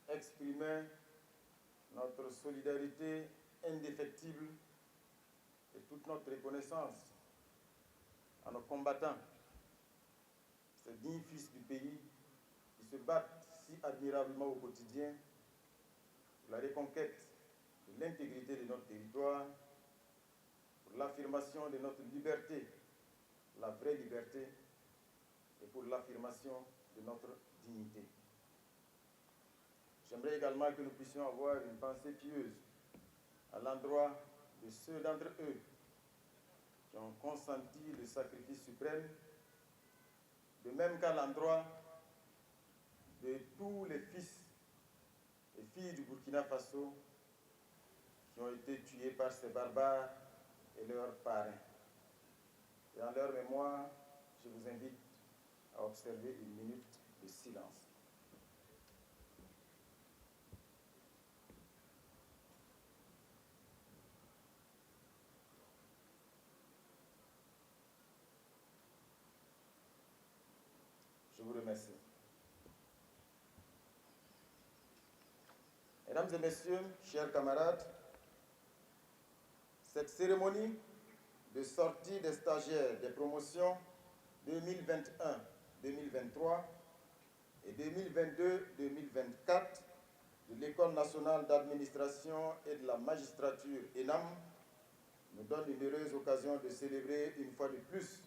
exprimer notre solidarité indéfectible et toute notre reconnaissance à nos combattants, ces dignes fils du pays qui se battent si admirablement au quotidien pour la reconquête de l'intégrité de notre territoire, pour l'affirmation de notre liberté, la vraie liberté, et pour l'affirmation de notre dignité. J'aimerais également que nous puissions avoir une pensée pieuse à l'endroit de ceux d'entre eux qui ont consenti le sacrifice suprême, de même qu'à l'endroit de tous les fils et filles du Burkina Faso qui ont été tués par ces barbares et leurs parrains. Et en leur mémoire, je vous invite à observer une minute de silence. Je vous remercie. Mesdames et messieurs, chers camarades, cette cérémonie de sortie des stagiaires des promotions 2021-2023 et 2022-2024 de l'École nationale d'administration et de la magistrature ENAM nous donne une heureuse occasion de célébrer une fois de plus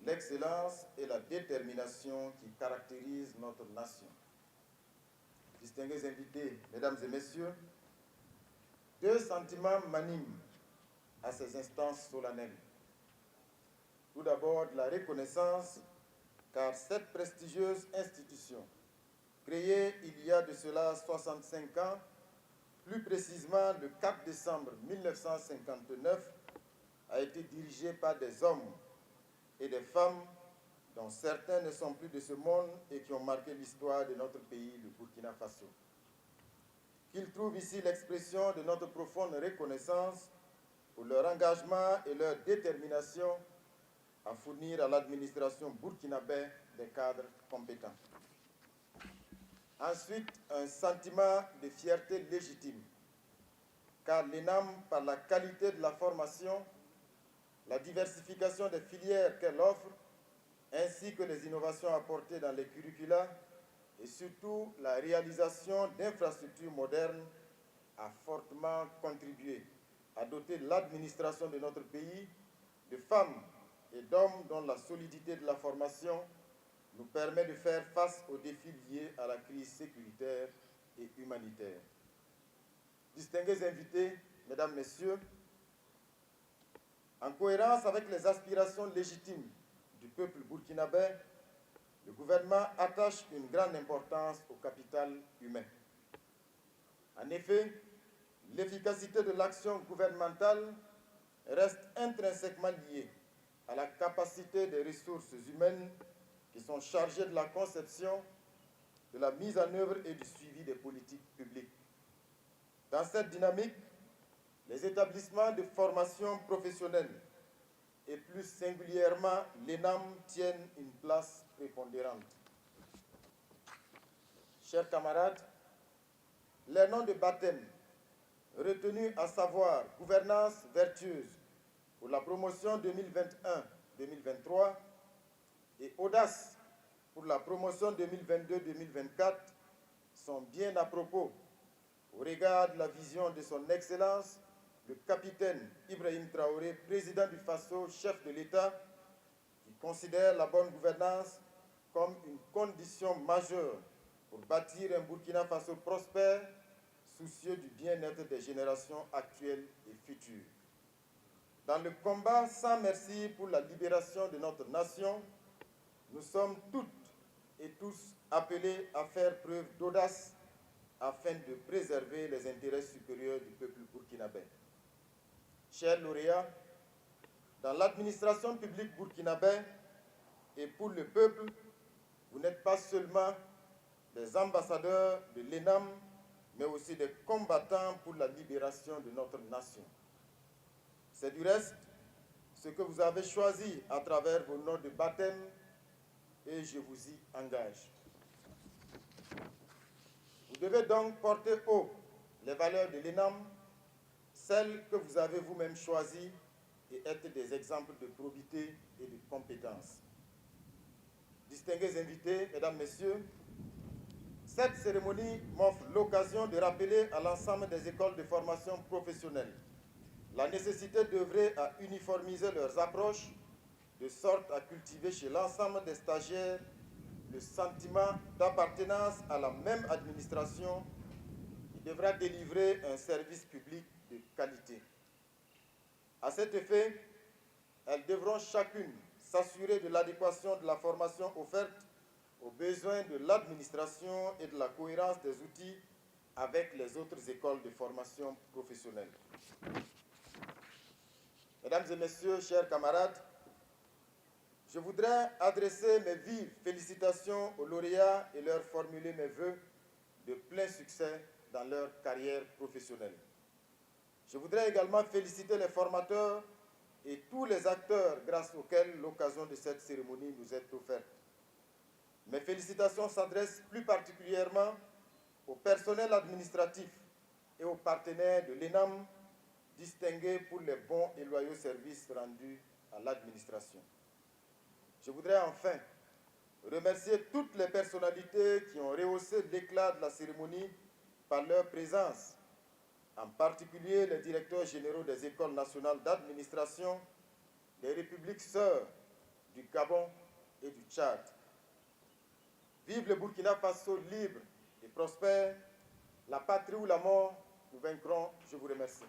l'excellence et la détermination qui caractérisent notre nation. Distingués invités, mesdames et messieurs, deux sentiments m'animent à ces instances solennelles. Tout d'abord, la reconnaissance, car cette prestigieuse institution, créée il y a de cela 65 ans, plus précisément le 4 décembre 1959, a été dirigée par des hommes et des femmes dont certains ne sont plus de ce monde et qui ont marqué l'histoire de notre pays, le Burkina Faso. Qu'ils trouvent ici l'expression de notre profonde reconnaissance pour leur engagement et leur détermination à fournir à l'administration burkinabé des cadres compétents. Ensuite, un sentiment de fierté légitime, car l'ENAM, par la qualité de la formation, la diversification des filières qu'elle offre, ainsi que les innovations apportées dans les curricula et surtout la réalisation d'infrastructures modernes, a fortement contribué à doter l'administration de notre pays de femmes et d'hommes dont la solidité de la formation nous permet de faire face aux défis liés à la crise sécuritaire et humanitaire. Distingués invités, mesdames, messieurs, en cohérence avec les aspirations légitimes du peuple burkinabé, le gouvernement attache une grande importance au capital humain. En effet, l'efficacité de l'action gouvernementale reste intrinsèquement liée à la capacité des ressources humaines qui sont chargées de la conception, de la mise en œuvre et du suivi des politiques publiques. Dans cette dynamique, les établissements de formation professionnelle et plus singulièrement l'ENAM tiennent une place prépondérante. Chers camarades, les noms de baptême retenus, à savoir gouvernance vertueuse pour la promotion 2021-2023 et audace pour la promotion 2022-2024, sont bien à propos au regard de la vision de son Excellence, le capitaine Ibrahim Traoré, président du Faso, chef de l'État, qui considère la bonne gouvernance comme une condition majeure pour bâtir un Burkina Faso prospère, soucieux du bien-être des générations actuelles et futures. Dans le combat sans merci pour la libération de notre nation, nous sommes toutes et tous appelés à faire preuve d'audace afin de préserver les intérêts supérieurs du peuple burkinabé. Chers lauréats, dans l'administration publique burkinabé et pour le peuple, vous n'êtes pas seulement des ambassadeurs de l'ENAM, mais aussi des combattants pour la libération de notre nation. C'est du reste ce que vous avez choisi à travers vos noms de baptême et je vous y engage. Vous devez donc porter haut les valeurs de l'ENAM, celles que vous avez vous-même choisies, et être des exemples de probité et de compétence. Distingués invités, Mesdames, Messieurs, cette cérémonie m'offre l'occasion de rappeler à l'ensemble des écoles de formation professionnelle la nécessité d'œuvrer à uniformiser leurs approches de sorte à cultiver chez l'ensemble des stagiaires le sentiment d'appartenance à la même administration qui devra délivrer un service public de qualité. À cet effet, elles devront chacune s'assurer de l'adéquation de la formation offerte aux besoins de l'administration et de la cohérence des outils avec les autres écoles de formation professionnelle. Mesdames et messieurs, chers camarades, je voudrais adresser mes vives félicitations aux lauréats et leur formuler mes vœux de plein succès dans leur carrière professionnelle. Je voudrais également féliciter les formateurs et tous les acteurs grâce auxquels l'occasion de cette cérémonie nous est offerte. Mes félicitations s'adressent plus particulièrement au personnel administratif et aux partenaires de l'ENAM, distingués pour les bons et loyaux services rendus à l'administration. Je voudrais enfin remercier toutes les personnalités qui ont rehaussé l'éclat de la cérémonie par leur présence, en particulier les directeurs généraux des écoles nationales d'administration des républiques sœurs du Gabon et du Tchad. Vive le Burkina Faso libre et prospère, la patrie ou la mort, nous vaincrons. Je vous remercie.